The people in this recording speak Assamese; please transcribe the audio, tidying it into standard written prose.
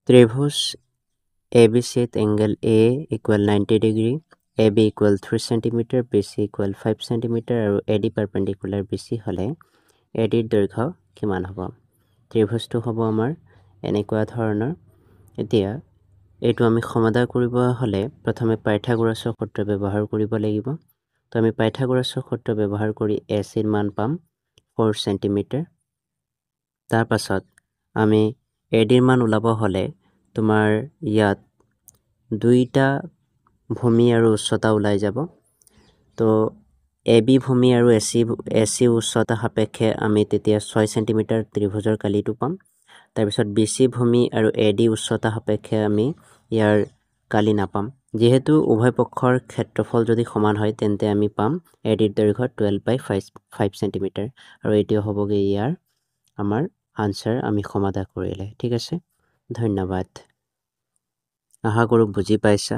ত্ৰিভুজ ABC angle A equal 90 degree, AB equal 3 cm, BC equal 5 cm আৰু AD perpendicular BC হলে AD দৈৰ্ঘ্য কিমান হ'ব? ত্ৰিভুজটো হ'ব আমাৰ এনেকুৱা ধৰণৰ। এতিয়া এইটো আমি সমাধান কৰিব হলে প্ৰথমে পাইথাগোৰাছৰ সূত্ৰ ব্যৱহাৰ কৰিব লাগিব। তো আমি পাইথাগোৰাছৰ সূত্ৰ ব্যৱহাৰ কৰি AC ৰ মান পাম 4 cm। তাৰ পাছত আমি AD ৰ মান ওলাব হলে তোমাৰ ইয়াত দুইটা ভূমি আৰু উচ্চতা ওলাই যাব। তো AB ভূমি আৰু AC উচ্চতা সাপেক্ষে আমি তেতিয়া 6 cm ত্ৰিভুজৰ কালিটো পাম। তাৰ পিছত BC ভূমি আৰু AD উচ্চতা সাপেক্ষে আমি ইয়াৰ কালি নাপাম। যেহেতু উভয় পক্ষৰ ক্ষেত্ৰফল যদি সমান হয় তেন্তে আমি পাম AD ৰ দৈৰ্ঘ্য 12/5 cm আৰু এইটো হ'বগে ইয়াৰ আমাৰ আনসাৰ আমি সমাধান কৰিলে। ঠিক আছে, ধন্যবাদ। আশা কৰোঁ বুজি পাইছা।